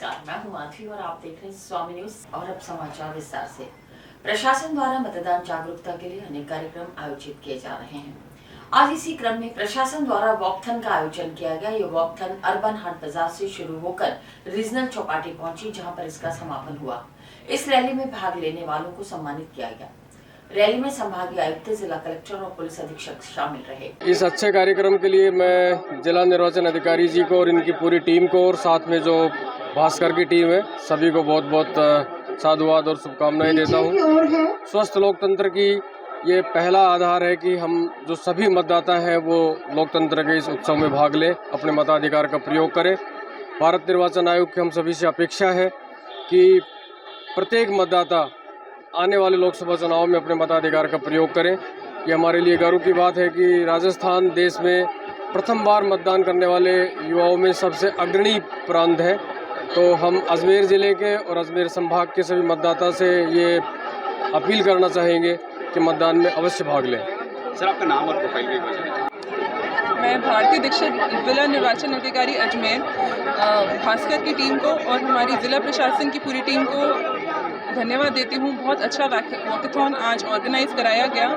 नमस्कार, मैं हूं माधवी और आप देख रहे हैं स्वामी न्यूज। और अब समाचार विस्तार से। प्रशासन द्वारा मतदान जागरूकता के लिए अनेक कार्यक्रम आयोजित किए जा रहे हैं। आज इसी क्रम में प्रशासन द्वारा वॉकथन का आयोजन किया गया। ये वॉकथन अर्बन हाट बाजार से शुरू होकर रीजनल चौपाटी पहुंची, जहां पर इसका समापन हुआ। इस रैली में भाग लेने वालों को सम्मानित किया गया। रैली में संभागीय आयुक्त, जिला कलेक्टर और पुलिस अधीक्षक शामिल रहे। इस अच्छे कार्यक्रम के लिए मैं जिला निर्वाचन अधिकारी जी को और इनकी पूरी टीम को और साथ में जो भास्कर की टीम है सभी को बहुत बहुत साधुवाद और शुभकामनाएं देता हूं। स्वस्थ लोकतंत्र की ये पहला आधार है कि हम जो सभी मतदाता हैं वो लोकतंत्र के इस उत्सव में भाग लें, अपने मताधिकार का प्रयोग करें। भारत निर्वाचन आयोग की हम सभी से अपेक्षा है कि प्रत्येक मतदाता आने वाले लोकसभा चुनाव में अपने मताधिकार का प्रयोग करें। ये हमारे लिए गर्व की बात है कि राजस्थान देश में प्रथम बार मतदान करने वाले युवाओं में सबसे अग्रणी प्रांत है। तो हम अजमेर ज़िले के और अजमेर संभाग के सभी मतदाता से ये अपील करना चाहेंगे कि मतदान में अवश्य भाग लें। सर, आपका नाम और प्रोफाइल भी बताइए। मैं भारती दीक्षित, जिला निर्वाचन अधिकारी अजमेर, भास्कर की टीम को और हमारी जिला प्रशासन की पूरी टीम को धन्यवाद देती हूँ। बहुत अच्छा वॉकथॉन आज ऑर्गेनाइज कराया गया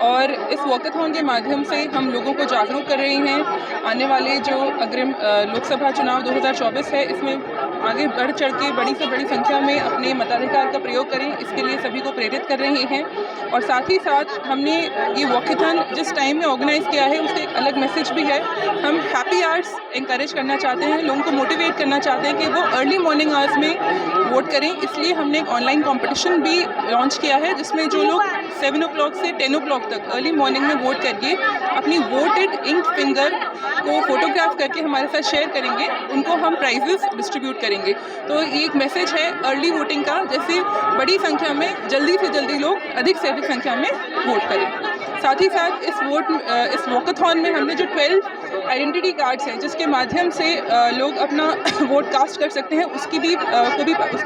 और इस वॉकथॉन के माध्यम से हम लोगों को जागरूक कर रहे हैं। आने वाले जो अग्रिम लोकसभा चुनाव 2024 है, इसमें आगे बढ़ चढ़ के बड़ी से बड़ी संख्या में अपने मताधिकार का प्रयोग करें, इसके लिए सभी को प्रेरित कर रहे हैं। और साथ ही साथ हमने ये वॉकथॉन जिस टाइम में ऑर्गेनाइज किया है उससे एक अलग मैसेज भी है। हम हैप्पी आवर्स इंकरेज करना चाहते हैं, लोगों को मोटिवेट करना चाहते हैं कि वो अर्ली मॉर्निंग आवर्स में वोट करें। इसलिए हमने एक ऑनलाइन कंपटीशन भी लॉन्च किया है, जिसमें जो लोग 7 o'clock से 10 o'clock तक अर्ली मॉर्निंग में वोट करके अपनी वोटेड इंक फिंगर को फोटोग्राफ करके हमारे साथ शेयर करेंगे, उनको हम प्राइजेस डिस्ट्रीब्यूट करेंगे। तो ये एक मैसेज है अर्ली वोटिंग का, जैसे बड़ी संख्या में जल्दी से जल्दी लोग अधिक से अधिक संख्या में वोट करें। साथ ही साथ इस वॉकथॉन में हमने जो 12 आइडेंटिटी कार्ड्स हैं जिसके माध्यम से लोग अपना वोट कास्ट कर सकते हैं, उसको भी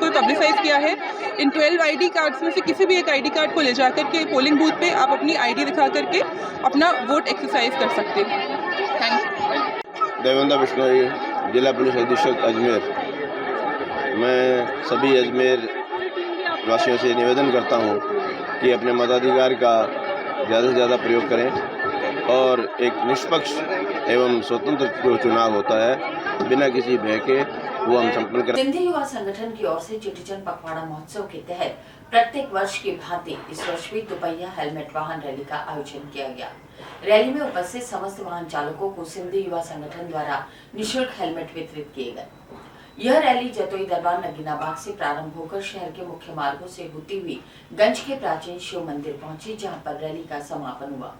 पब्लिसाइज किया है। इन 12 आईडी कार्ड्स में से किसी भी एक आईडी कार्ड को ले जाकर के पोलिंग बूथ पे आप अपनी आईडी दिखा करके अपना वोट एक्सरसाइज कर सकते हैं। Thank you. देवेंद्र बिश्नोई, जिला पुलिस अधीक्षक अजमेर। मैं सभी अजमेर वासियों से निवेदन करता हूं कि अपने मताधिकार का ज़्यादा से ज़्यादा प्रयोग करें और एक निष्पक्ष एवं स्वतंत्र जो चुनाव होता है बिना किसी भय के वो हम संपन्न करें। सिंधी युवा संगठन की ओर से चेटीचंद पखवाड़ा महोत्सव के तहत प्रत्येक वर्ष की भांति इस वर्ष भी दुपहिया हेलमेट वाहन रैली का आयोजन किया गया। रैली में उपस्थित समस्त वाहन चालकों को सिंधी युवा संगठन द्वारा निःशुल्क हेलमेट वितरित किए गए। यह रैली जतोई दरबार नगीना बाग से प्रारंभ होकर शहर के मुख्य मार्गों से होती हुई गंज के प्राचीन शिव मंदिर पहुंची, जहां पर रैली का समापन हुआ।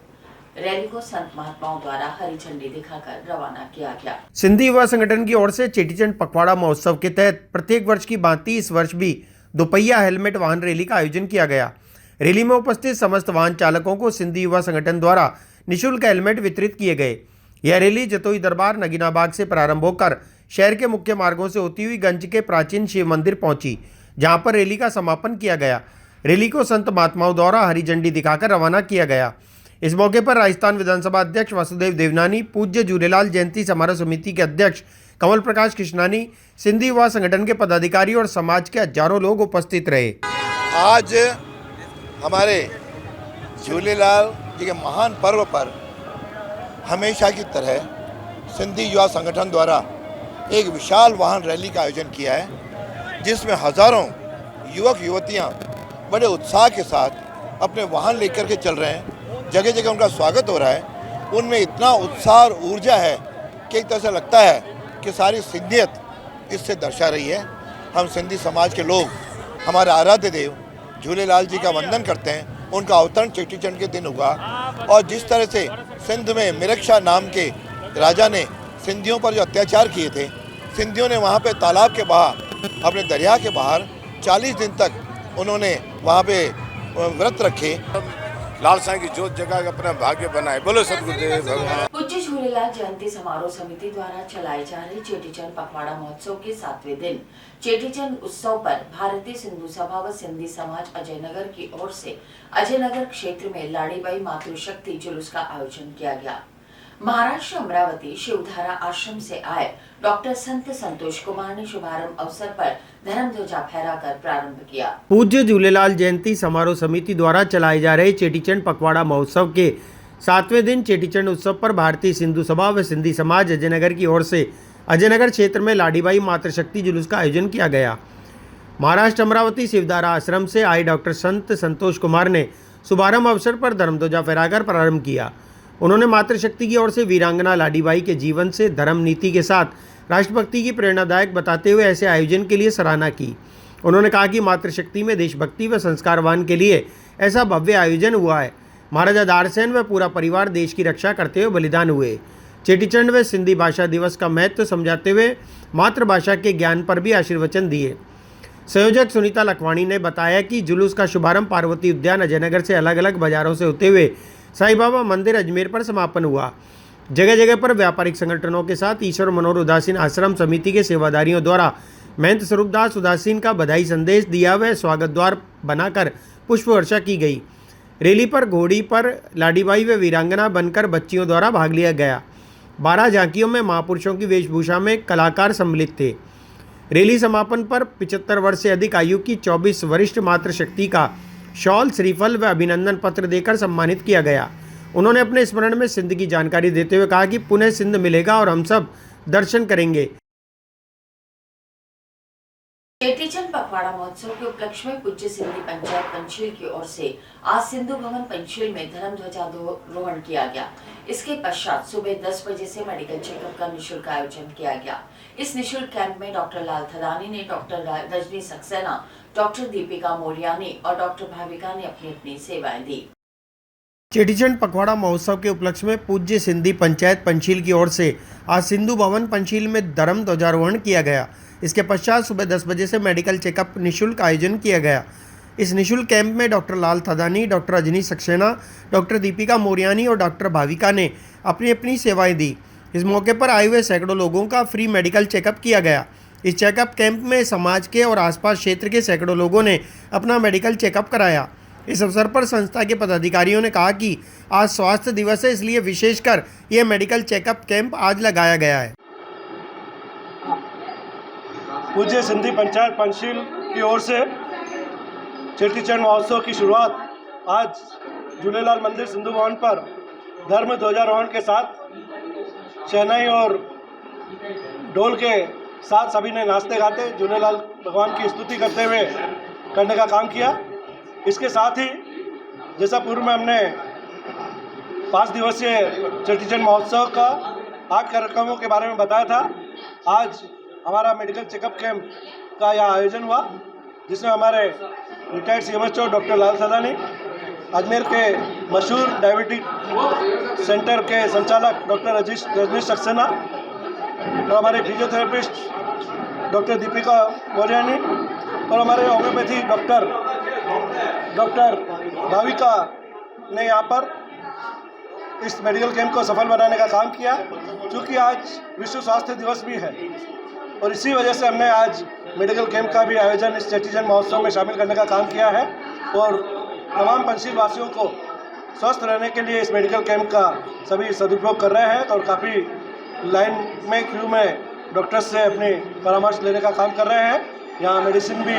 रैली को संत महात्माओं द्वारा हरी झंडी दिखाकर रवाना किया गया। सिंधी युवा संगठन की ओर से चेटीचंद पखवाड़ा महोत्सव के तहत प्रत्येक वर्ष की भांति इस वर्ष भी दोपहिया हेलमेट वाहन रैली का आयोजन किया गया। रैली में उपस्थित समस्त वाहन चालकों को सिंधी युवा संगठन द्वारा निःशुल्क हेलमेट वितरित किए गए। यह रैली जतोई दरबार नगीना बाग से प्रारंभ होकर शहर के मुख्य मार्गों से होती हुई गंज के प्राचीन शिव मंदिर पहुंची, जहां पर रैली का समापन किया गया। रैली को संत महात्माओं द्वारा हरी झंडी दिखाकर रवाना किया गया। इस मौके पर राजस्थान विधानसभा अध्यक्ष वासुदेव देवनानी, पूज्य झूलेलाल जयंती समारोह समिति के अध्यक्ष कमल प्रकाश कृष्णानी, सिंधी युवा संगठन के पदाधिकारी और समाज के हजारों लोग उपस्थित रहे। आज हमारे झूलेलाल जी के महान पर्व पर हमेशा की तरह सिंधी युवा संगठन द्वारा एक विशाल वाहन रैली का आयोजन किया है, जिसमें हजारों युवक युवतियां बड़े उत्साह के साथ अपने वाहन लेकर के चल रहे हैं। जगह जगह उनका स्वागत हो रहा है। उनमें इतना उत्साह और ऊर्जा है कि एक तरह से लगता है कि सारी सिंधियत इससे दर्शा रही है। हम सिंधी समाज के लोग हमारे आराध्य देव झूलेलाल जी का वंदन करते हैं। उनका अवतरण चेटीचंड के दिन हुआ और जिस तरह से सिंध में मिरक्षा नाम के राजा ने सिंधियों पर जो अत्याचार किए थे, सिंधियों ने वहाँ पे तालाब के बाहर, अपने दरिया के बाहर 40 दिन तक उन्होंने वहाँ पे व्रत रखे। लाल साईं की जोत जगह अपना भाग्य बनाए। बोलो सतगुरुदेव भगवान। पूज्य झूलेलाल जयंती समारोह समिति द्वारा चलाए जा रहे चेटीचंद पखवाड़ा महोत्सव के 7वें दिन चेटीचंद उत्सव पर भारतीय सिंधु सभा व सिंधी समाज अजयनगर की ओर से अजयनगर क्षेत्र में लाड़ीबाई मातृशक्ति जुलूस का आयोजन किया गया। महाराष्ट्र अमरावती शिवधारा आश्रम से आए डॉक्टर संत संतोष कुमार ने शुभारंभ अवसर पर धर्म ध्वजा फहराकर प्रारंभ किया। पूज्य झूलेलाल जयंती समारोह समिति द्वारा चलाए जा रहे चेटीचंड पखवाड़ा महोत्सव के 7वें दिन चेटीचंड उत्सव पर भारतीय सिंधु सभा व सिंधी समाज अजयनगर की ओर से अजयनगर क्षेत्र में लाडीबाई मातृशक्ति जुलूस का आयोजन किया गया। महाराष्ट्र अमरावती शिवधारा आश्रम से आए डॉक्टर संत संतोष कुमार ने शुभारंभ अवसर पर धर्मध्वजा फहराकर प्रारंभ किया। उन्होंने मातृशक्ति की ओर से वीरांगना लाडीबाई के जीवन से धर्म नीति के साथ राष्ट्रभक्ति की प्रेरणादायक बताते हुए ऐसे आयोजन के लिए सराहना की। उन्होंने कहा कि मातृशक्ति में देशभक्ति व संस्कारवान के लिए ऐसा भव्य आयोजन हुआ है। महाराजा दारसेन व पूरा परिवार देश की रक्षा करते हुए बलिदान हुए। चेटीचंड व सिंधी भाषा दिवस का महत्व समझाते हुए मातृभाषा के ज्ञान पर भी आशीर्वचन दिए। संयोजक सुनीता लखवाणी ने बताया कि जुलूस का शुभारंभ पार्वती उद्यान अजयनगर से अलग अलग बाजारों से होते हुए साईं बाबा मंदिर अजमेर पर समापन हुआ। जगह जगह पर व्यापारिक संगठनों के साथ ईश्वर मनोहर उदासीन आश्रम समिति के सेवादारियों द्वारा महंत स्वरूपदास उदासीन का बधाई संदेश दिया व स्वागत द्वार बनाकर पुष्प वर्षा की गई। रैली पर घोड़ी पर लाडीबाई व वीरांगना बनकर बच्चियों द्वारा भाग लिया गया। 12 झांकियों में महापुरुषों की वेशभूषा में कलाकार सम्मिलित थे। रैली समापन पर 75 वर्ष से अधिक आयु की 24 वरिष्ठ मातृशक्ति का शॉल, श्रीफल व अभिनंदन पत्र देकर सम्मानित किया गया। उन्होंने अपने स्मरण में सिंध की जानकारी देते हुए कहा कि पुनः सिंध मिलेगा और हम सब दर्शन करेंगे। चेटीचंद पखवाड़ा महोत्सव के उपलक्ष्य में पूज्य सिंधी पंचायत पंचशील की ओर से आज सिंधु भवन पंचशील में धर्म ध्वजारोहण किया गया। इसके पश्चात सुबह 10 बजे से मेडिकल चेकअप का निःशुल्क आयोजन किया गया। इस निःशुल्क कैंप में डॉक्टर लाल थदानी ने, डॉक्टर रजनी सक्सेना, डॉक्टर दीपिका मोरियानी और डॉक्टर भाविका ने अपनी अपनी सेवाएं दी। चेटीचंड पखवाड़ा महोत्सव के उपलक्ष्य में पूज्य सिंधी पंचायत पंचशील की ओर से आज सिंधु भवन पंचशील में धर्म ध्वजारोहण किया गया। इसके पश्चात सुबह 10 बजे से मेडिकल चेकअप निःशुल्क आयोजन किया गया। इस निःशुल्क कैंप में डॉक्टर लाल थदानी, डॉक्टर रजनी सक्सेना, डॉक्टर दीपिका मोरियानी और डॉक्टर भाविका ने अपनी अपनी सेवाएं दी। इस मौके पर आए हुए सैकड़ों लोगों का फ्री मेडिकल चेकअप किया गया। इस चेकअप कैंप में समाज के और आसपास क्षेत्र के सैकड़ों लोगों ने अपना मेडिकल चेकअप कराया। इस अवसर पर संस्था के पदाधिकारियों ने कहा कि आज स्वास्थ्य दिवस है, इसलिए विशेषकर यह मेडिकल चेकअप कैंप आज लगाया गया है। पूज्य सिंधी पंचायत पंचशील की ओर से चेटीचंड महोत्सव की शुरुआत आज झूलेलाल मंदिर सिंधु भवन पर धर्म ध्वजारोहण के साथ शहनाई और ढोल के साथ सभी ने नाचते गाते झूलेलाल भगवान की स्तुति करते हुए करने का काम किया। इसके साथ ही जैसा पूर्व में हमने 5 दिवसीय चेटीचंड महोत्सव का 8 कार्यक्रमों के बारे में बताया था, आज हमारा मेडिकल चेकअप कैंप का यह आयोजन हुआ, जिसमें हमारे रिटायर्ड सीएमएचओ डॉक्टर लाल थदानी, अजमेर के मशहूर डायबिटिक सेंटर के संचालक डॉक्टर रजनी सक्सेना और हमारे फिजियोथेरेपिस्ट डॉक्टर दीपिका मोरियानी और हमारे होम्योपैथी डॉक्टर भाविका ने यहाँ पर इस मेडिकल कैंप को सफल बनाने का काम किया। क्योंकि आज विश्व स्वास्थ्य दिवस भी है और इसी वजह से हमने आज मेडिकल कैंप का भी आयोजन इस चेटीचंड महोत्सव में शामिल करने का काम किया है और तमाम पंचशील वासियों को स्वस्थ रहने के लिए इस मेडिकल कैंप का सभी सदुपयोग कर रहे हैं और काफ़ी लाइन में क्यू में डॉक्टर्स से अपनी परामर्श लेने का काम कर रहे हैं। यहाँ मेडिसिन भी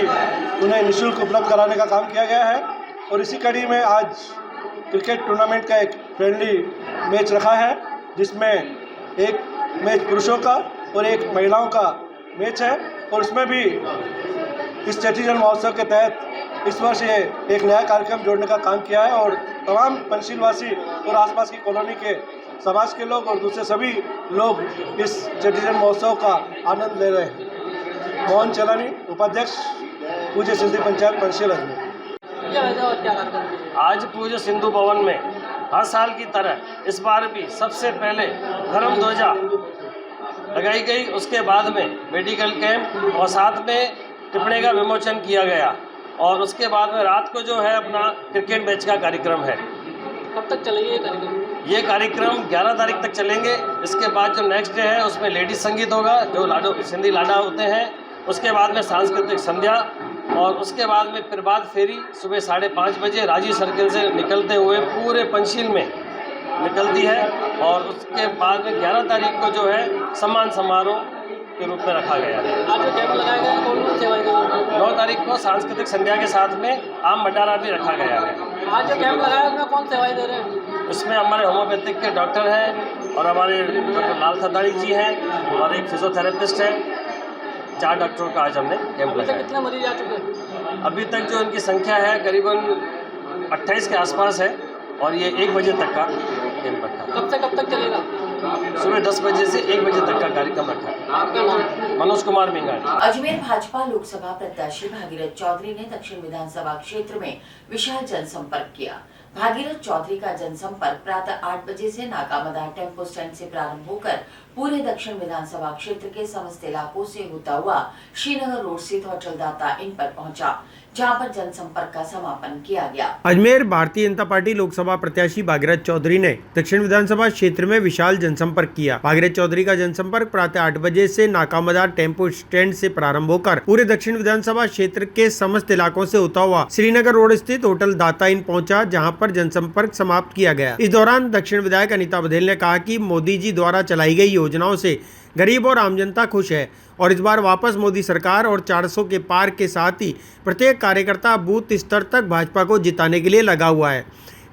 उन्हें निःशुल्क उपलब्ध कराने का काम किया गया है और इसी कड़ी में आज क्रिकेट टूर्नामेंट का एक फ्रेंडली मैच रखा है, जिसमें एक मैच पुरुषों का और एक महिलाओं का मैच है और उसमें भी इस चेटीचंड महोत्सव के तहत इस वर्ष ये एक नया कार्यक्रम जोड़ने का काम किया है और तमाम पंचशीलवासी और आसपास की कॉलोनी के समाज के लोग और दूसरे सभी लोग इस चेटीचंड महोत्सव का आनंद ले रहे हैं। मोहन चलानी, उपाध्यक्ष, पूज्य सिंधी पंचायत पंचशील अजमेर। आज पूज्य सिंधु भवन में हर साल की तरह इस बार भी सबसे पहले धर्म ध्वजा लगाई गई, उसके बाद में मेडिकल कैंप और साथ में टिप्पणी का विमोचन किया गया और उसके बाद में रात को जो है अपना क्रिकेट मैच का कार्यक्रम है। कब तक चलेंगे ये कार्यक्रम? ये कार्यक्रम 11 तारीख तक चलेंगे। इसके बाद जो नेक्स्ट डे है उसमें लेडीज संगीत होगा, जो सिंधी लाडा होते हैं, उसके बाद में सांस्कृतिक संध्या और उसके बाद में प्रभात फेरी सुबह 5:30 बजे राजी सर्किल से निकलते हुए पूरे पंचशील में निकलती है और उसके बाद में 11 तारीख को जो है सम्मान समारोह के रूप में रखा गया है। आज जो कैंप लगाया गया है कौन कौन सेवाएं देंगे? 9 तारीख को सांस्कृतिक संध्या के साथ में आम भंडारा भी रखा गया है। आज जो कैंप लगाया है उसमें कौन सेवाएं दे रहे हैं? इसमें हमारे होम्योपैथिक के डॉक्टर हैं और हमारे डॉक्टर लाल थदाड़ी जी हैं और एक फिजियोथेरेपिस्ट है। 4 डॉक्टरों का आज हमने कैंप अभी तक लगाया। कितने मरीज आ चुके हैं? अभी तक जो इनकी संख्या है करीबन 28 के आसपास है और ये 1 बजे तक का कैंप रखा है। कब से कब तक चलेगा? सुबह 10 बजे से 1 बजे तक का कार्यक्रम रखा है। आपका नाम? मनोज कुमार मिंगानी। अजमेर भाजपा लोकसभा प्रत्याशी भागीरथ चौधरी ने दक्षिण विधानसभा क्षेत्र में विशाल जनसंपर्क किया। भागीरथ चौधरी का जनसंपर्क प्रातः 8 बजे से नाका मदार टेम्पो स्टैंड से प्रारंभ होकर पूरे दक्षिण विधानसभा क्षेत्र के समस्त इलाकों से होता हुआ श्रीनगर रोड स्थित होटल दाता इन पर पहुंचा, जहां पर जनसंपर्क का समापन किया गया। अजमेर भारतीय जनता पार्टी लोकसभा प्रत्याशी भागीरथ चौधरी ने दक्षिण विधानसभा क्षेत्र में विशाल जनसंपर्क किया। भागीरथ चौधरी का जनसंपर्क प्रातः 8 बजे से नाकामदार टेम्पो स्टैंड से प्रारंभ होकर पूरे दक्षिण विधानसभा क्षेत्र के समस्त इलाकों से होता हुआ श्रीनगर रोड स्थित होटल दाता इन पहुंचा, जहां पर जनसंपर्क समाप्त किया गया। इस दौरान दक्षिण विधायक अनीता बघेल ने कहा कि मोदी जी द्वारा चलाई गई योजनाओं से गरीब और आम जनता खुश है और इस बार वापस मोदी सरकार और 400 के पार के साथ ही प्रत्येक कार्यकर्ता बूथ स्तर तक भाजपा को जिताने के लिए लगा हुआ है।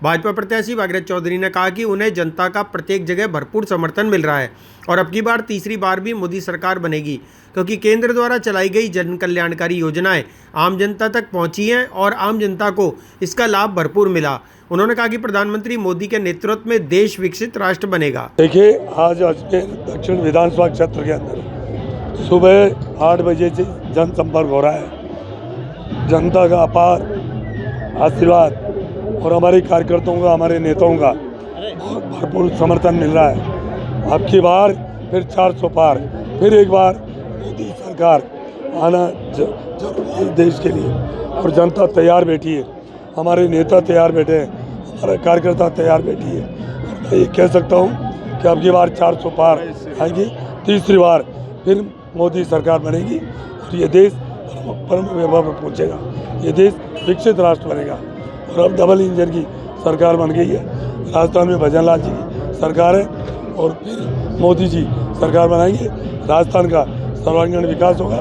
भाजपा प्रत्याशी भागीरथ चौधरी ने कहा कि उन्हें जनता का प्रत्येक जगह भरपूर समर्थन मिल रहा है और अब की बार तीसरी बार भी मोदी सरकार बनेगी, क्योंकि केंद्र द्वारा चलाई गई जन कल्याणकारी योजनाएं आम जनता तक पहुंची हैं और आम जनता को इसका लाभ भरपूर मिला। उन्होंने कहा कि प्रधानमंत्री मोदी के नेतृत्व में देश विकसित राष्ट्र बनेगा। देखिए, आज अजमेर दक्षिण विधानसभा क्षेत्र के अंदर सुबह 8 बजे से जनसंपर्क हो रहा है। जनता का अपार आशीर्वाद और हमारे कार्यकर्ताओं का, हमारे नेताओं का बहुत भरपूर समर्थन मिल रहा है। अब की बार फिर 400 पार, फिर एक बार मोदी सरकार आना जरूरी है देश के लिए और जनता तैयार बैठी है, हमारे नेता तैयार बैठे हैं, हमारे कार्यकर्ता तैयार बैठी है। और मैं ये कह सकता हूँ कि अब की बार 400 पार आएगी, तीसरी बार फिर मोदी सरकार बनेगी और ये देश परम वैभव में पहुँचेगा, ये देश विकसित राष्ट्र बनेगा। और अब डबल इंजन की सरकार बन गई है, राजस्थान में भजन लाल जी की सरकार है और फिर मोदी जी सरकार बनाएंगे। राजस्थान का सर्वांगीण विकास होगा,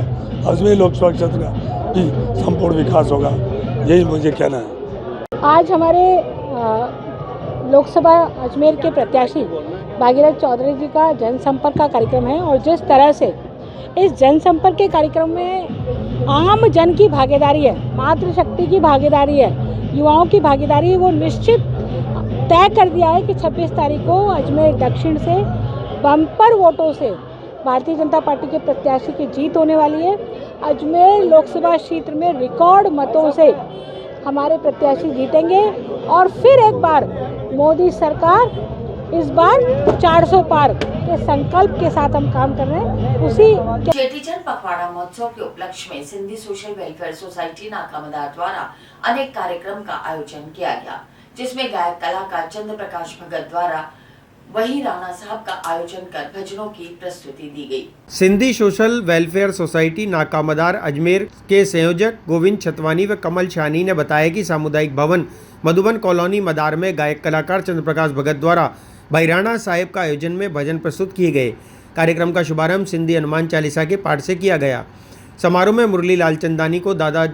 अजमेर लोकसभा क्षेत्र का भी संपूर्ण विकास होगा, यही मुझे कहना है। आज हमारे लोकसभा अजमेर के प्रत्याशी भागीरथ चौधरी जी का जनसंपर्क का कार्यक्रम है और जिस तरह से इस जनसंपर्क के कार्यक्रम में आम जन की भागीदारी है, मातृशक्ति की भागीदारी है, युवाओं की भागीदारी है, वो निश्चित तय कर दिया है कि 26 तारीख को अजमेर दक्षिण से बम्पर वोटों से भारतीय जनता पार्टी के प्रत्याशी की जीत होने वाली है। अजमेर लोकसभा क्षेत्र में रिकॉर्ड मतों से हमारे प्रत्याशी जीतेंगे और फिर एक बार मोदी सरकार, इस बार 400 पार के संकल्प के साथ हम काम कर रहे हैं। उसी चेटीचंद पखवाड़ा महोत्सव के उपलक्ष्य में सिंधी सोशल वेलफेयर सोसाइटी नाकामदार द्वारा अनेक कार्यक्रम का आयोजन किया गया, जिसमें गायक कलाकार चंद्र प्रकाश भगत द्वारा वही राणा साहब का आयोजन कर भजनों की प्रस्तुति दी गई। Sindhi social welfare society Nakamdar Ajmer के संयोजक गोविंद छतवानी व कमल शानी ने बताया कि सामुदायिक भवन मधुबन कॉलोनी मदार में गायक कलाकार चंद्र प्रकाश भगत द्वारा भाई राणा साहब का आयोजन में भजन प्रस्तुत किए गए। कार्यक्रम का शुभारंभ सिंधी हनुमान चालीसा के पाठ से किया गया। समारोह में मुरली लाल चंदानी को दादा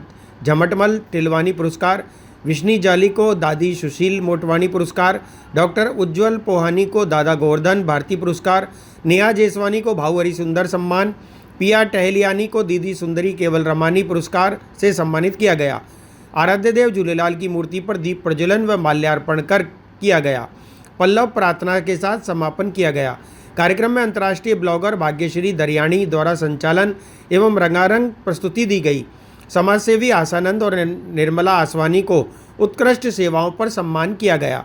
झमटमल टिलवानी पुरस्कार, विष्णी जाली को दादी सुशील मोटवानी पुरस्कार, डॉक्टर उज्जवल पोहानी को दादा गोवर्धन भारती पुरस्कार, नेहा जेसवानी को भाऊ हरि सुंदर सम्मान, पिया टहलियानी को दीदी सुंदरी केवल रमानी पुरस्कार से सम्मानित किया गया। आराध्य देव झूलेलाल की मूर्ति पर दीप प्रज्वलन व माल्यार्पण कर किया गया। पल्लव प्रार्थना के साथ समापन किया गया। कार्यक्रम में अंतर्राष्ट्रीय ब्लॉगर भाग्यश्री दरियाणी द्वारा संचालन एवं रंगारंग प्रस्तुति दी गई। समाजसेवी आसानंद और निर्मला आसवानी को उत्कृष्ट सेवाओं पर सम्मान किया गया।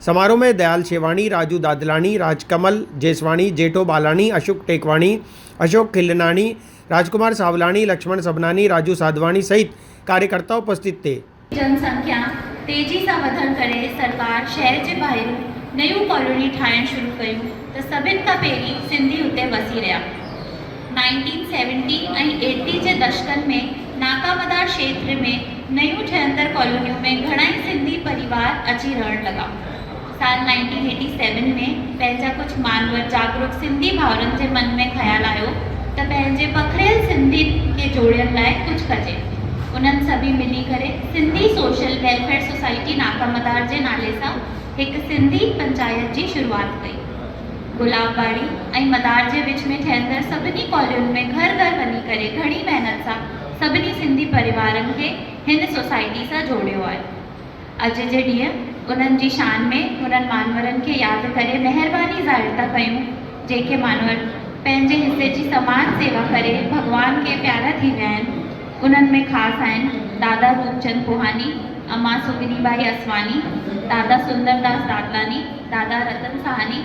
समारोह में दयाल शेवाणी, राजू दादलानी, राजकमल जेसवाणी, जेठो बालानी, अशोक टेकवाणी, अशोक खिलनानी, राजकुमार सावलानी, लक्ष्मण सबनानी, राजू साधवानी सहित कार्यकर्ता उपस्थित थे। जनसंख्या तेजी सां वधण करे सरकार शहर जे ॿाहिरि नयूं कॉलोनी ठाहिणु शुरू कयूं त सभिनि खां पहिरीं सिंधी उते वसी रहिया। 1970 ऐं 80 जे दशकनि में नाकामदार क्षेत्र में नयूं ठहिंदड़ कॉलोनियूं में घणा ई सिंधी परिवार अची रहण लॻा। साल 1987 में पंहिंजा कुछ मानवर जागरूक सिंधी भाउरनि जे मन में ख़्याल आयो त पंहिंजे पखिड़ियल सिंधी खे जोड़ण लाइ कुछ कजे। उन्हनि सभी मिली करे सिंधी सोशल वेलफेयर सोसाइटी नाकामदार जे नाले सां हिकु सिंधी पंचायत जी शुरूआत कई। गुलाबबाड़ी ऐं मदार जे विच में ठहंदड़ सभिनी कॉलोनियुनि में घर घर वञी करे घणी महिनत सां सभिनी सिंधी परिवारनि खे हिन सोसाइटी सां जोड़ियो आहे। अॼु जे ॾींहुं उन्हनि जी शान में उन्हनि मानवरनि खे यादि करे महिरबानी ज़ाहिर था कयूं जेके मानवर पंहिंजे हिसे जी समाज सेवा करे भॻवान खे प्यारा थी विया आहिनि। उन्हनि में ख़ासि आहिनि दादा रूपचंद पोहानी, अम्मा सुगिनीबाई असवानी, दादा सुंदरदास दादलानी, दादा रतन साहनी,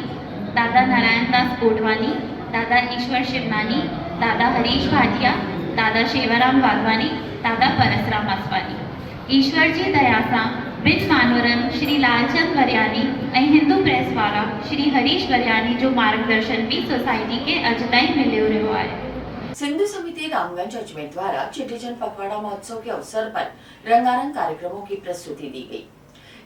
दादा नारायण दास कोडवानी, दादा ईश्वर शिवनानी, दादा हरीश भाटिया, दादा शेवराम वाधवानी, दादा परसराम असवानी। ईश्वर जी दया सां ॿिनि मानवरनि श्री लालचंद वरियानी ऐं हिंदू प्रेस वारा श्री हरीश वरियानी जो मार्गदर्शन भी सोसाइटी के अॼु ताईं मिलियो रहियो आहे। सिंधु समिति रामगंज अजमेर द्वारा चेटीचंद पखवाड़ा महोत्सव के अवसर पर रंगारंग कार्यक्रमों की प्रस्तुति दी गई।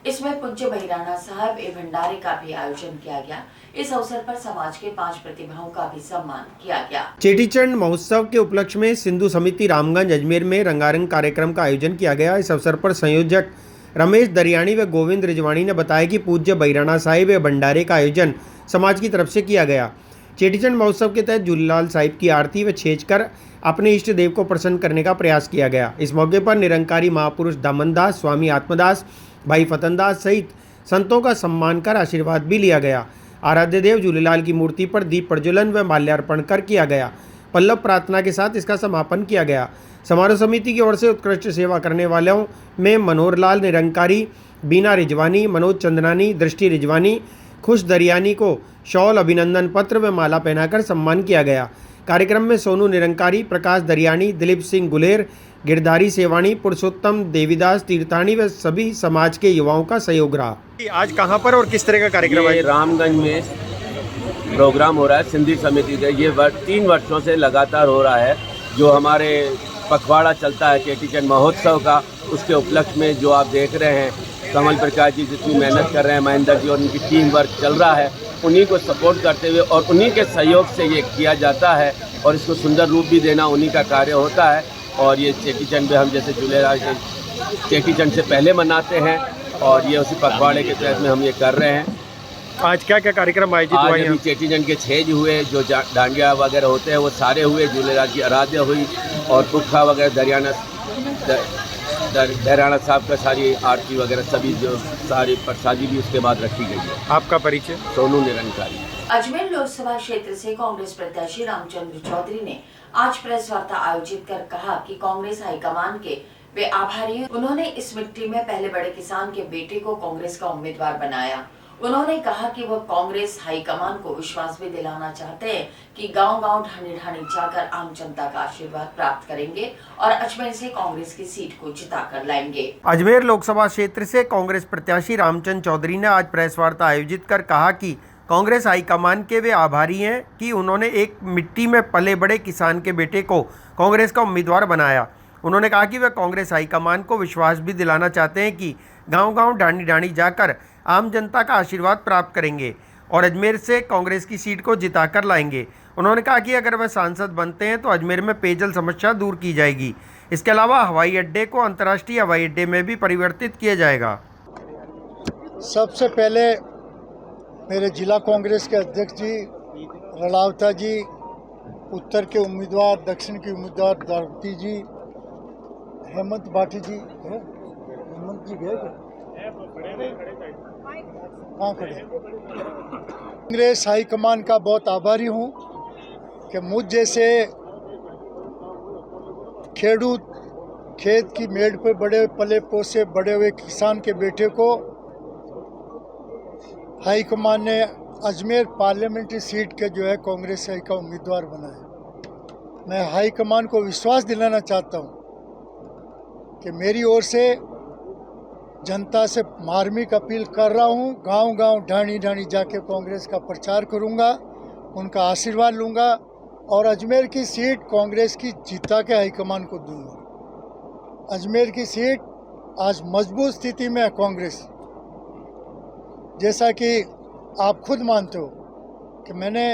इसमें पूज्य बहिराणा साहब ए भंडारे का भी आयोजन किया गया। इस अवसर पर समाज के 5 प्रतिभाओं का भी सम्मान किया गया। चेटीचंद महोत्सव के उपलक्ष्य में सिंधु समिति रामगंज अजमेर में रंगारंग कार्यक्रम का आयोजन किया गया। इस अवसर पर संयोजक रमेश दरियानी व गोविंद रिजवानी ने बताया कि पूज्य बहिराणा साहिब ए भंडारे का आयोजन समाज की तरफ से किया गया। चेटीचंद महोत्सव के तहत झूलेलाल साहिब की आरती व छेज कर अपने इष्ट देव को प्रसन्न करने का प्रयास किया गया। इस मौके पर निरंकारी महापुरुष दामनदास, स्वामी आत्मदास, भाई फतनदास सहित संतों का सम्मान कर आशीर्वाद भी लिया गया। आराध्य देव झूलेलाल की मूर्ति पर दीप प्रज्वलन व माल्यार्पण कर किया गया। पल्लव प्रार्थना के साथ इसका समापन किया गया। समारोह समिति की ओर से उत्कृष्ट सेवा करने वालों में मनोहर लाल निरंकारी, बीना रिजवानी, मनोज चंदनानी, दृष्टि रिजवानी, खुश दरियानी को शॉल, अभिनंदन पत्र व माला पहनाकर सम्मान किया गया। कार्यक्रम में सोनू निरंकारी, प्रकाश दरियानी, दिलीप सिंह गुलेर, गिरधारी सेवाणी, पुरुषोत्तम देवीदास तीर्थानी व सभी समाज के युवाओं का सहयोग रहा। आज कहाँ पर और किस तरह का कार्यक्रम है? रामगंज में प्रोग्राम हो रहा है सिंधी समिति का। ये 3 वर्षों से लगातार हो रहा है। जो हमारे पखवाड़ा चलता है चेटीचंद महोत्सव का, उसके उपलक्ष्य में जो आप देख रहे हैं कमल प्रकाश जी जितनी मेहनत कर रहे हैं, महेंद्र जी और उनकी टीम वर्क चल रहा है, उन्हीं को सपोर्ट करते हुए और उन्हीं के सहयोग से ये किया जाता है और इसको सुंदर रूप भी देना उन्हीं का कार्य होता है। और ये चेटीचंद में हम जैसे झूलेलाल के चेटीचंद से पहले मनाते हैं और ये उसी पखवाड़े के तहत में हम ये कर रहे हैं। आज क्या क्या कार्यक्रम आयोजित हुआ? आज चेटीचंद के छेज हुए, जो डांडिया वगैरह होते हैं वो सारे हुए, झूलेलाल की आराध्या हुई और पुखा वगैरह दरियाना साहब का सारी आरती वगैरह सभी जो सारी प्रसादी भी उसके बाद रखी गई है। आपका परिचय? सोनू निरंकारी। अजमेर लोकसभा क्षेत्र से कांग्रेस प्रत्याशी रामचंद्र चौधरी ने आज प्रेस वार्ता आयोजित कर कहा कि कांग्रेस हाईकमान के वे आभारी हैं। उन्होंने इस मिट्टी में पहले बड़े किसान के बेटे को कांग्रेस का उम्मीदवार बनाया। उन्होंने कहा कि वह कांग्रेस हाईकमान को विश्वास भी दिलाना चाहते हैं कि गांव-गांव ढाणी-ढाणी जाकर आम जनता का आशीर्वाद प्राप्त करेंगे और अजमेर से कांग्रेस की सीट को जिताकर लाएंगे। अजमेर लोकसभा क्षेत्र से कांग्रेस प्रत्याशी रामचंद्र चौधरी ने आज प्रेस वार्ता आयोजित कर कहा कि कांग्रेस हाईकमान के वे आभारी हैं कि उन्होंने एक मिट्टी में पले बड़े किसान के बेटे को कांग्रेस का उम्मीदवार बनाया। उन्होंने कहा कि वे कांग्रेस हाईकमान को विश्वास भी दिलाना चाहते हैं कि गांव-गांव ढाणी-ढाणी जाकर आम जनता का आशीर्वाद प्राप्त करेंगे और अजमेर से कांग्रेस की सीट को जिताकर लाएंगे। उन्होंने कहा कि अगर वह सांसद बनते हैं तो अजमेर में पेयजल समस्या दूर की जाएगी। इसके अलावा हवाई अड्डे को अंतर्राष्ट्रीय हवाई अड्डे में भी परिवर्तित किया जाएगा। सबसे पहले मेरे जिला कांग्रेस के अध्यक्ष जी रलावता जी, उत्तर के उम्मीदवार, दक्षिण के उम्मीदवार द्रौपदी जी, हेमंत भाटी जी, हेमंत जी गए कहाँ खड़े? कांग्रेस हाईकमान का बहुत आभारी हूँ कि मुझ जैसे खेडूत, खेत की मेड़ पे बड़े पले पोसे बड़े हुए किसान के बेटे को हाईकमान ने अजमेर पार्लियामेंट्री सीट के जो है कांग्रेस का उम्मीदवार बनाया। मैं हाईकमान को विश्वास दिलाना चाहता हूँ कि मेरी ओर से जनता से मार्मिक अपील कर रहा हूँ, गांव-गांव ढाणी-ढाणी जाके कांग्रेस का प्रचार करूँगा, उनका आशीर्वाद लूँगा और अजमेर की सीट कांग्रेस की जीता के हाईकमान को दूँगा। अजमेर की सीट आज मजबूत स्थिति में है कांग्रेस। जैसा कि आप खुद मानते हो कि मैंने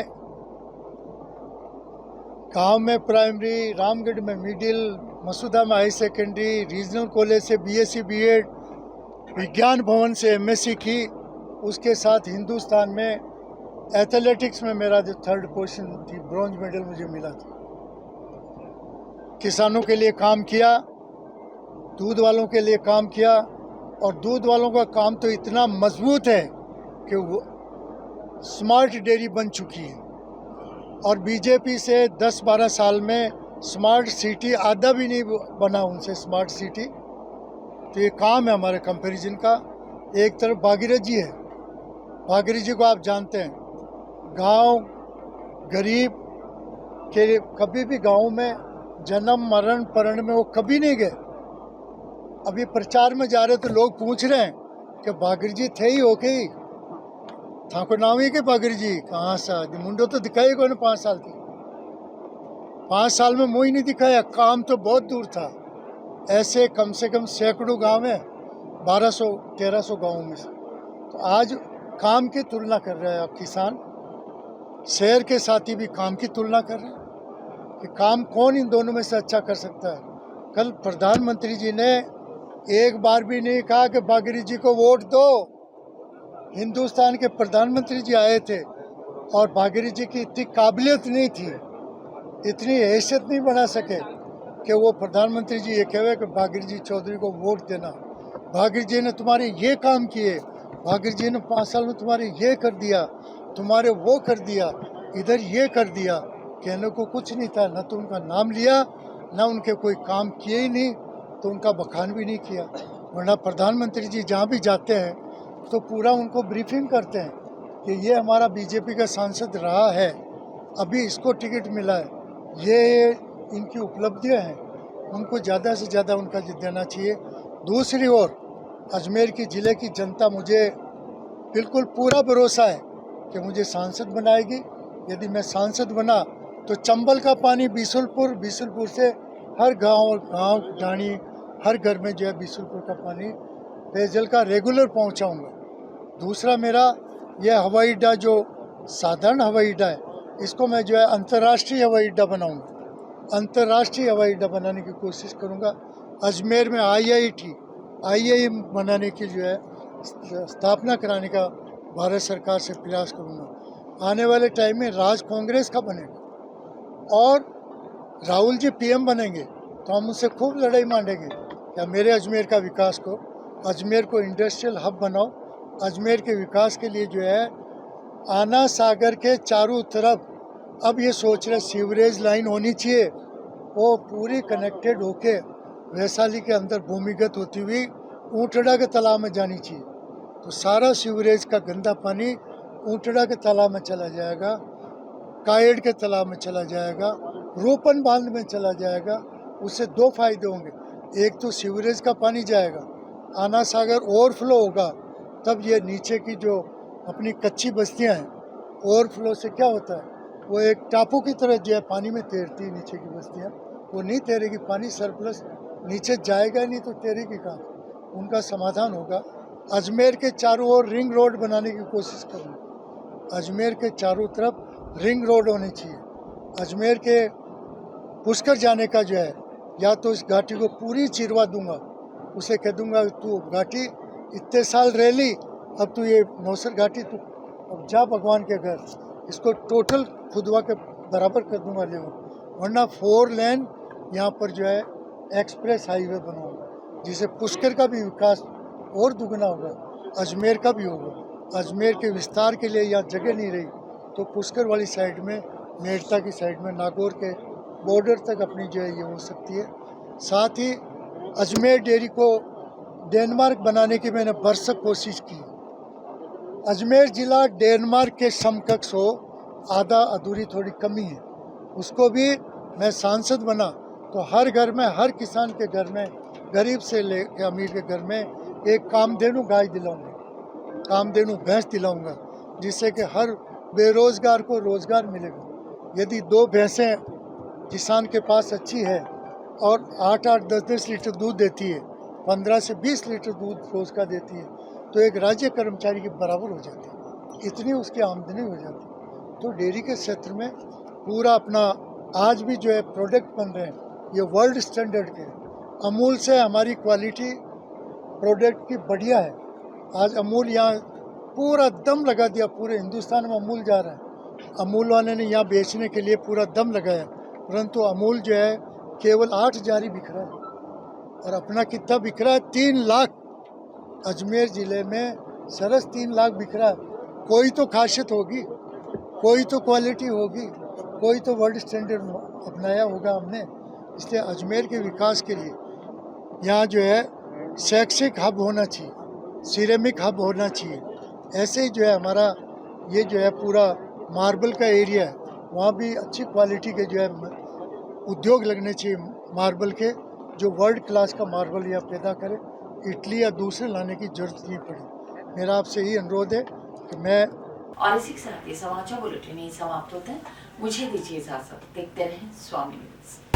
गांव में प्राइमरी, रामगढ़ में मिडिल, मसूदा में हाई सेकेंडरी, रीजनल कॉलेज से बीएससी बीएड, विज्ञान भवन से एमएससी की। उसके साथ हिंदुस्तान में एथलेटिक्स में मेरा जो 3rd पोजीशन थी, ब्रॉन्ज मेडल मुझे मिला था। किसानों के लिए काम किया, दूध वालों के लिए काम किया, और दूध वालों का काम तो इतना मजबूत है कि वो स्मार्ट डेयरी बन चुकी है। और बीजेपी से 10-12 साल में स्मार्ट सिटी आधा भी नहीं बना उनसे स्मार्ट सिटी। तो ये काम है हमारे कंपैरिजन का। एक तरफ भागीरथ जी है, भागीरथ जी को आप जानते हैं, गांव गरीब के कभी भी गांव में जन्म मरण परण में वो कभी नहीं गए। अभी प्रचार में जा रहे तो लोग पूछ रहे हैं कि भागीरथ जी थे ही ओके ही था को नाम ही के भागीरथ जी कहाँ सा मुंडो तो दिखाई को 5 साल की 5 साल में मुँह ही नहीं दिखाया। काम तो बहुत दूर था। ऐसे कम से कम सैकड़ों गांव है, 1200-1300 गाँवों में से। तो आज काम की तुलना कर रहे हैं आप किसान, शहर के साथी भी काम की तुलना कर रहे हैं कि काम कौन इन दोनों में से अच्छा कर सकता है। कल प्रधानमंत्री जी ने एक बार भी नहीं कहा कि भागीरथ जी को वोट दो। हिंदुस्तान के प्रधानमंत्री जी आए थे और भागीरथ जी की इतनी काबिलियत नहीं थी, इतनी हैसियत नहीं बना सके कि वो प्रधानमंत्री जी ये कहे कि भागीरथ जी चौधरी को वोट देना। भागीरथ जी ने तुम्हारे ये काम किए, भागीरथ जी ने 5 साल में तुम्हारे ये कर दिया, तुम्हारे वो कर दिया, इधर ये कर दिया। कहने को कुछ नहीं था, न तो उनका नाम लिया, न उनके कोई काम किए ही नहीं, तो उनका बखान भी नहीं किया। वरना प्रधानमंत्री जी जहाँ भी जाते हैं तो पूरा उनको ब्रीफिंग करते हैं कि ये हमारा बीजेपी का सांसद रहा है, अभी इसको टिकट मिला है, ये इनकी उपलब्धियां हैं, उनको ज़्यादा से ज़्यादा उनका देना चाहिए। दूसरी ओर अजमेर की ज़िले की जनता, मुझे बिल्कुल पूरा भरोसा है कि मुझे सांसद बनाएगी। यदि मैं सांसद बना तो चंबल का पानी बीसुलपुर से हर गांव डाणी हर घर में जो है बीसुलपुर का पानी पेयजल का रेगुलर पहुंचाऊंगा। दूसरा मेरा यह हवाई अड्डा जो साधारण हवाई अड्डा है, इसको मैं जो है अंतर्राष्ट्रीय हवाई अड्डा बनाऊंगा। अंतर्राष्ट्रीय हवाई अड्डा बनाने की कोशिश करूंगा। अजमेर में IIM बनाने की जो है स्थापना कराने का भारत सरकार से प्रयास करूंगा। आने वाले टाइम में राज कांग्रेस का बनेगा और राहुल जी PM बनेंगे तो हम उनसे खूब लड़ाई मांगेंगे क्या मेरे अजमेर का विकास को, अजमेर को इंडस्ट्रियल हब बनाओ। अजमेर के विकास के लिए जो है आना सागर के चारों तरफ अब ये सोच रहे सीवरेज लाइन होनी चाहिए, वो पूरी कनेक्टेड होके वैशाली के अंदर भूमिगत होती हुई ऊंटड़ा के तालाब में जानी चाहिए। तो सारा सीवरेज का गंदा पानी ऊंटड़ा के तालाब में चला जाएगा, कायड़ के तालाब में चला जाएगा, रोपन बांध में चला जाएगा। उससे 2 फायदे होंगे, एक तो सीवरेज का पानी जाएगा, आना सागर ओवरफ्लो होगा, तब ये नीचे की जो अपनी कच्ची बस्तियां हैं, ओवरफ्लो से क्या होता है वो एक टापू की तरह जो है पानी में तैरती है। नीचे की बस्तियां वो नहीं तैरेगी, पानी सरप्लस नीचे जाएगा नहीं तो तैरेगी कहाँ। उनका समाधान होगा। अजमेर के चारों ओर रिंग रोड बनाने की कोशिश करूँगा। अजमेर के चारों तरफ रिंग रोड होनी चाहिए। अजमेर के पुष्कर जाने का जो है, या तो इस घाटी को पूरी चिरवा दूंगा, उसे कह दूंगा तू घाटी इतने साल रह ली, अब तू ये नौसर घाटी तू अब जा भगवान के घर, इसको टोटल खुदवा के बराबर कर दूंगा लेवल। वरना 4 लेन यहाँ पर जो है एक्सप्रेस हाईवे बनाऊंगा, जिससे पुष्कर का भी विकास और दुगना होगा, अजमेर का भी होगा। अजमेर के विस्तार के लिए यहाँ जगह नहीं रही तो पुष्कर वाली साइड में, मेड़ता की साइड में, नागौर के बॉर्डर तक अपनी जो है ये हो सकती है। साथ ही अजमेर डेयरी को डेनमार्क बनाने की मैंने भरसक कोशिश की। अजमेर ज़िला डेनमार्क के समकक्ष हो, आधा अधूरी थोड़ी कमी है, उसको भी मैं सांसद बना तो हर घर में, हर किसान के घर में, गरीब से लेकर अमीर के घर में एक कामधेनु गाय दिलाऊंगा, कामधेनु भैंस दिलाऊंगा, जिससे कि हर बेरोजगार को रोजगार मिलेगा। यदि 2 भैंसें किसान के पास अच्छी है और 8-8, 10-10 लीटर दूध देती है, 15 से 20 लीटर दूध रोज का देती है, तो एक राज्य कर्मचारी के बराबर हो जाती, इतनी उसकी आमदनी हो जाती। तो डेयरी के क्षेत्र में पूरा अपना आज भी जो है प्रोडक्ट बन रहे हैं ये वर्ल्ड स्टैंडर्ड के। अमूल से हमारी क्वालिटी प्रोडक्ट की बढ़िया है। आज अमूल यहाँ पूरा दम लगा दिया, पूरे हिंदुस्तान में अमूल जा रहा है। अमूल वाले ने यहाँ बेचने के लिए पूरा दम लगाया, परंतु अमूल जो है केवल 8 जारी बिक रहा है और अपना कितना बिक रहा है 3 लाख। अजमेर ज़िले में सरस 3 लाख बिक रहा है। कोई तो खासियत होगी, कोई तो क्वालिटी होगी, कोई तो वर्ल्ड स्टैंडर्ड अपनाया होगा हमने। इसलिए अजमेर के विकास के लिए यहाँ जो है शैक्षिक हब होना चाहिए, सिरेमिक हब होना चाहिए। ऐसे ही जो है हमारा ये जो है पूरा मार्बल का एरिया है, वहाँ भी अच्छी क्वालिटी के जो है उद्योग लगने चाहिए मार्बल के, जो वर्ल्ड क्लास का मार्बल यहाँ पैदा करे। इटली या दूसरे लाने की जरूरत नहीं पड़ी। मेरा आपसे यही अनुरोध है कि मैं और इसी के साथ ये समाचार बुलेटिन समाप्त होते हैं। मुझे दीजिए इजाजत। देखते रहें स्वामी न्यूज़।